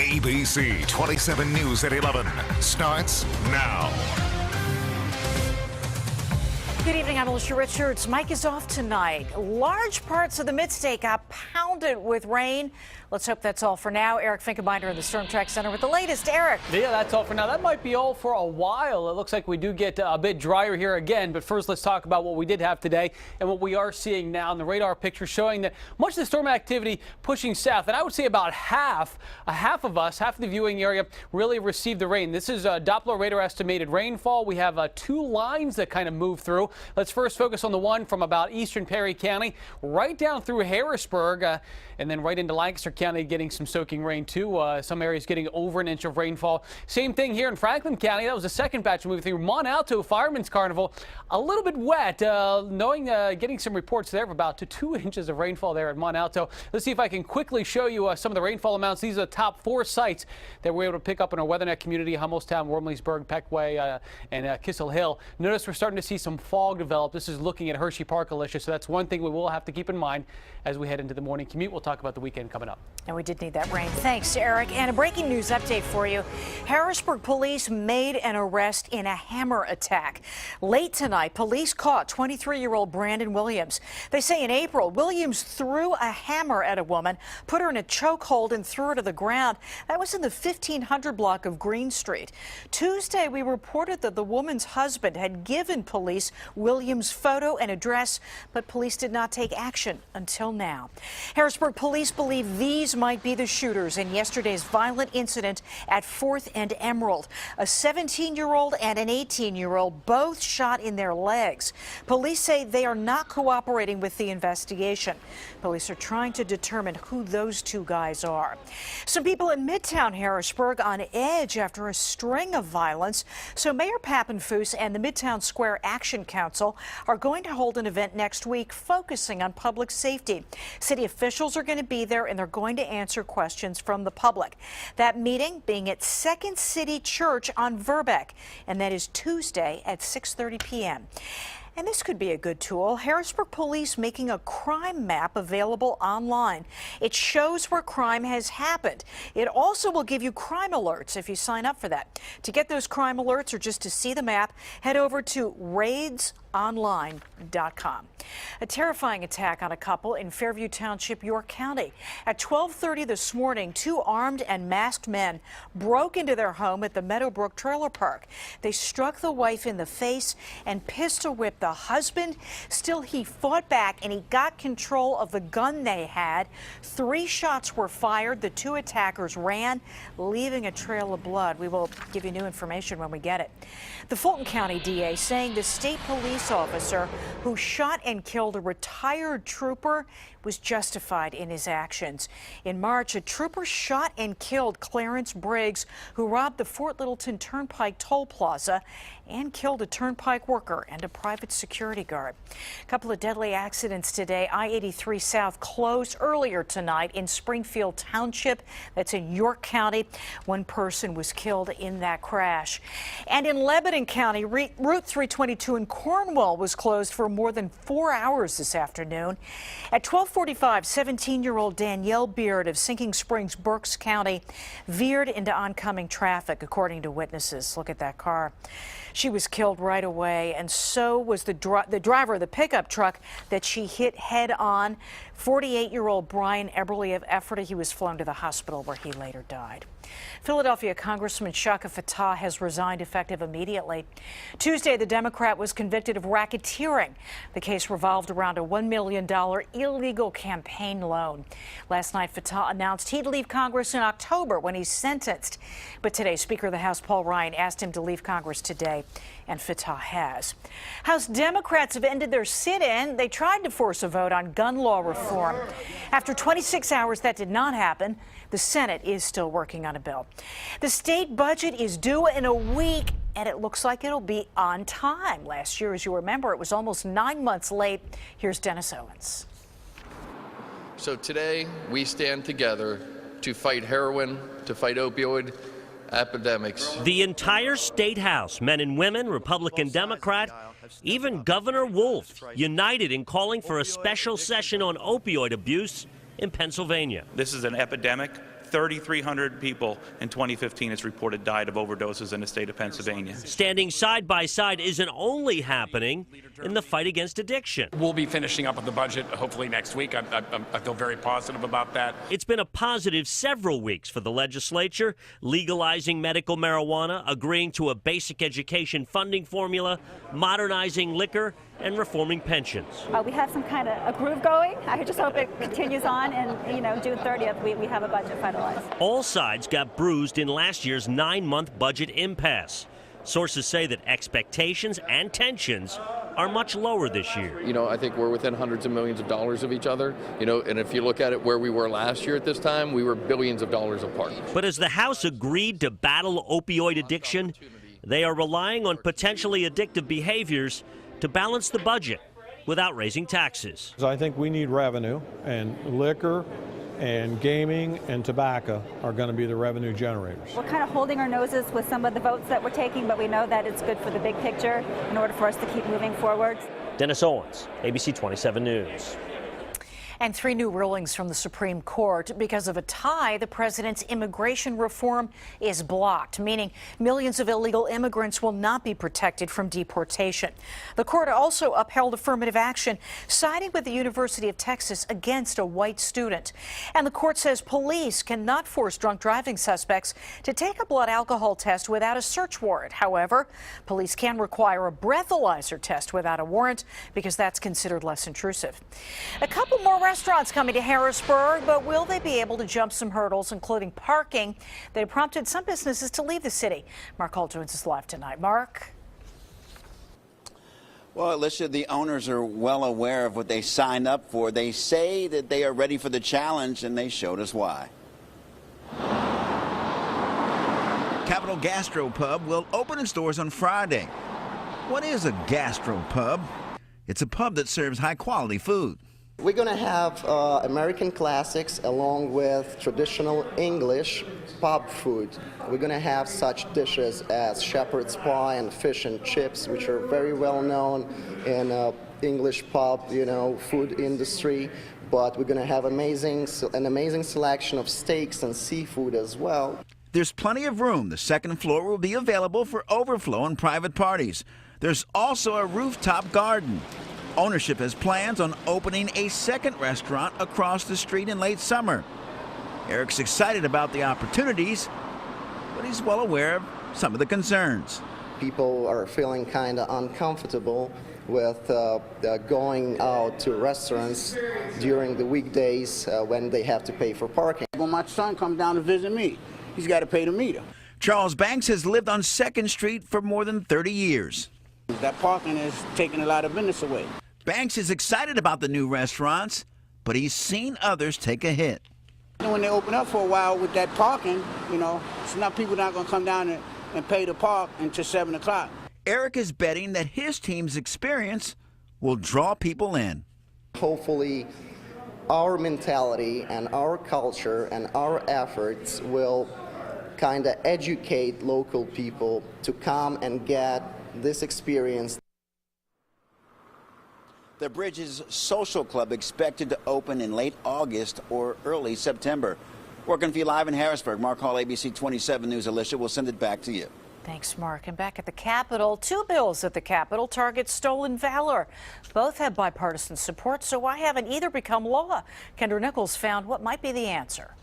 ABC 27 News at 11 starts now. Good evening, I'm Alicia Richards. Mike is off tonight. Large parts of the Mid-State got pounded with rain. Let's hope that's all for now. Eric Finkelbinder in the Storm Track Center with the latest. Eric. Yeah, that's all for now. That might be all for a while. It looks like we do get a bit drier here again. But first, let's talk about what we did have today and what we are seeing now in the radar picture showing that much of the storm activity pushing south. And I would say about half of the viewing area really received the rain. This is Doppler radar estimated rainfall. We have two lines that kind of move through. Let's first focus on the one from about eastern Perry County right down through Harrisburg and then right into Lancaster County, getting some soaking rain too. Some areas getting over an inch of rainfall. Same thing here in Franklin County. That was the second batch moving through. Mont Alto Fireman's Carnival, a little bit wet. Getting some reports there of about 2 inches of rainfall there at Mont Alto. Let's see if I can quickly show you some of the rainfall amounts. These are the top 4 sites that we're able to pick up in our WeatherNet community: Hummelstown, Wormleysburg, Peckway, and Kissel Hill. Notice we're starting to see some fog develop. This is looking at Hershey Park, Alicia, so that's one thing we will have to keep in mind as we head into the morning commute. We'll talk about the weekend coming up. And we did need that rain. Thanks, Eric. And a breaking news update for you. Harrisburg police made an arrest in a hammer attack. Late tonight, police caught 23-year-old Brandon Williams. They say in April, Williams threw a hammer at a woman, put her in a chokehold, and threw her to the ground. That was in the 1500 block of Green Street. Tuesday, we reported that the woman's husband had given police Williams' photo and address, but police did not take action until now. Harrisburg police believe these might be the shooters in yesterday's violent incident at 4th and Emerald. A 17-year-old and an 18-year-old both shot in their legs. Police say they are not cooperating with the investigation. Police are trying to determine who those two guys are. Some people in Midtown Harrisburg on edge after a string of violence. So Mayor Papenfuss and the Midtown Square Action Council are going to hold an event next week focusing on public safety. City officials are going to be there, and they're going to answer questions from the public. That meeting being at Second City Church on Verbeck, and that is Tuesday at 6:30 p.m. And this could be a good tool. Harrisburg police making a crime map available online. It shows where crime has happened. It also will give you crime alerts if you sign up for that. To get those crime alerts or just to see the map, head over to raidsonline.com. A terrifying attack on a couple in Fairview Township, York County. At 12:30 this morning, 2 armed and masked men broke into their home at the Meadowbrook Trailer Park. They struck the wife in the face and pistol whipped the husband. Still, he fought back and he got control of the gun they had. 3 shots were fired. The 2 attackers ran, leaving a trail of blood. We will give you new information when we get it. The Fulton County DA saying the state police officer who shot and killed a retired trooper was justified in his actions. In March, a trooper shot and killed Clarence Briggs, who robbed the Fort Littleton Turnpike toll plaza and killed a turnpike worker and a private security guard. A couple of deadly accidents today. I-83 South closed earlier tonight in Springfield Township. That's in York County. 1 person was killed in that crash. And in Lebanon County, Route 322 in Cornwall was closed for more than 4 hours this afternoon. At 12:45, 17-year-old Danielle Beard of Sinking Springs, Berks County, veered into oncoming traffic, according to witnesses. Look at that car. She was killed right away, and so was the driver of the pickup truck that she hit head on. 48-year-old Brian Eberly of Ephrata. He was flown to the hospital where he later died. Philadelphia Congressman Shaka Fattah has resigned effective immediately. Tuesday, the Democrat was convicted of racketeering. The case revolved around a $1 million illegal campaign loan. Last night, Fattah announced he'd leave Congress in October when he's sentenced. But today, Speaker of the House Paul Ryan asked him to leave Congress today, and Fattah has. House Democrats have ended their sit-in. They tried to force a vote on gun law reform. After 26 hours, that did not happen. The Senate is still working on a bill. The state budget is due in a week, and it looks like it'll be on time. Last year, as you remember, it was almost 9 months late. Here's Dennis Owens. So today, we stand together to fight heroin, to fight opioid epidemics. The entire state house, men and women, Republican, Democrat, even Governor Wolf, united in calling for a special session on opioid abuse in Pennsylvania. This is an epidemic. 3,300 people in 2015 it's reported died of overdoses in the state of Pennsylvania. Standing side by side isn't only happening in the fight against addiction. We'll be finishing up with the budget hopefully next week. I feel very positive about that. It's been a positive several weeks for the legislature, legalizing medical marijuana, agreeing to a basic education funding formula, modernizing liquor, and reforming pensions. We have some kind of a groove going. I just hope it continues on, and June 30th we have a budget finalized. All sides got bruised in last year's 9-month budget impasse. Sources say that expectations and tensions are much lower this year. I think we're within hundreds of millions of dollars of each other. And if you look at it where we were last year at this time, we were billions of dollars apart. But as the House agreed to battle opioid addiction, they are relying on potentially addictive behaviors to balance the budget without raising taxes. I think we need revenue, and liquor and gaming and tobacco are going to be the revenue generators. We're kind of holding our noses with some of the votes that we're taking, but we know that it's good for the big picture in order for us to keep moving forward. Dennis Owens, ABC 27 News. And 3 new rulings from the Supreme Court. Because of a tie, the president's immigration reform is blocked, meaning millions of illegal immigrants will not be protected from deportation. The court also upheld affirmative action, siding with the University of Texas against a white student. And the court says police cannot force drunk driving suspects to take a blood alcohol test without a search warrant. However, police can require a breathalyzer test without a warrant because that's considered less intrusive. A couple more restaurants coming to Harrisburg, but will they be able to jump some hurdles, including parking, that have prompted some businesses to leave the city? Mark Hall joins us live tonight. Mark? Well, Alicia, the owners are well aware of what they signed up for. They say that they are ready for the challenge, and they showed us why. Capital Gastropub will open its doors on Friday. What is a gastropub? It's a pub that serves high-quality food. We're going to have American classics along with traditional English pub food. We're going to have such dishes as shepherd's pie and fish and chips, which are very well known in English pub, food industry. But we're going to have an amazing selection of steaks and seafood as well. There's plenty of room. The second floor will be available for overflow and private parties. There's also a rooftop garden. Ownership has plans on opening a second restaurant across the street in late summer. Eric's excited about the opportunities, but he's well aware of some of the concerns. People are feeling kind of uncomfortable with going out to restaurants during the weekdays when they have to pay for parking. When my son comes down to visit me, he's got to pay the meter. Charles Banks has lived on 2nd Street for more than 30 years. That parking is taking a lot of business away. Banks is excited about the new restaurants, but he's seen others take a hit. When they open up for a while with that parking, it's not people not going to come down and pay to park until 7 o'clock. Eric is betting that his team's experience will draw people in. Hopefully, our mentality and our culture and our efforts will kind of educate local people to come and get this experience. The Bridges Social Club expected to open in late August or early September. Working for you live in Harrisburg, Mark Hall, ABC 27 News. Alicia, we'll send it back to you. Thanks, Mark. And back at the Capitol, 2 bills at the Capitol target stolen valor. Both have bipartisan support, so why haven't either become law? Kendra Nichols found what might be the answer.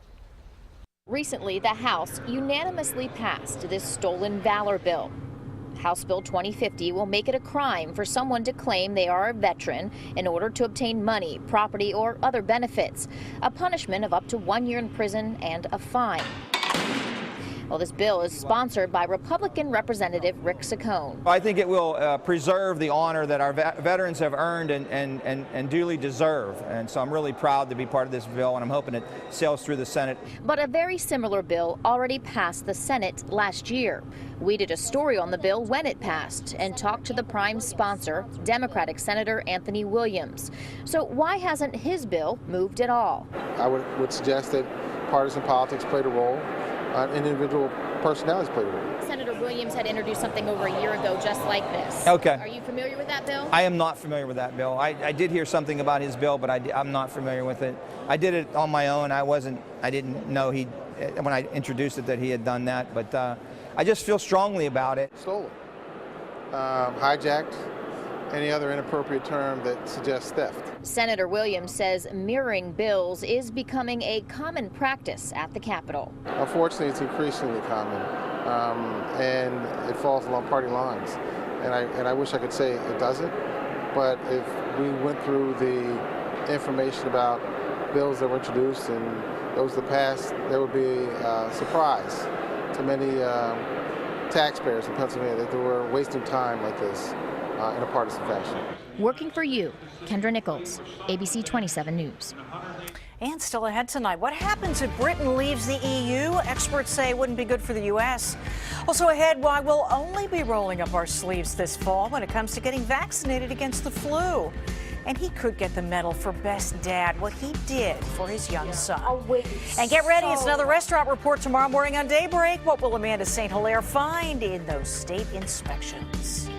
Recently, the House unanimously passed this stolen valor bill. House Bill 2050 will make it a crime for someone to claim they are a veteran in order to obtain money, property, or other benefits, a punishment of up to 1 year in prison and a fine. Well, this bill is sponsored by Republican Representative Rick Saccone. I think it will preserve the honor that our veterans have earned and duly deserve. And so I'm really proud to be part of this bill, and I'm hoping it sails through the Senate. But a very similar bill already passed the Senate last year. We did a story on the bill when it passed and talked to the prime sponsor, Democratic Senator Anthony Williams. So why hasn't his bill moved at all? I would suggest that partisan politics played a role. individual personalities play a role. Senator Williams had introduced something over a year ago just like this. Okay. Are you familiar with that bill? I am not familiar with that bill. I did hear something about his bill, but I'm not familiar with it. I did it on my own. I didn't know when I introduced it that he had done that, but I just feel strongly about it. Stolen, hijacked, any other inappropriate term that suggests theft. Senator Williams says mirroring bills is becoming a common practice at the Capitol. Unfortunately, it's increasingly common, and it falls along party lines. And I wish I could say it doesn't, but if we went through the information about bills that were introduced and those that passed, there would be a surprise to many taxpayers in Pennsylvania that they were wasting time like this in a partisan fashion. Working for you, Kendra Nichols, ABC 27 News. And still ahead tonight, what happens if Britain leaves the EU? Experts say it wouldn't be good for the U.S. Also ahead, why we'll only be rolling up our sleeves this fall when it comes to getting vaccinated against the flu. And he could get the medal for Best Dad, what he did for his young son. And get ready, it's another restaurant report tomorrow morning on Daybreak. What will Amanda St. Hilaire find in those state inspections?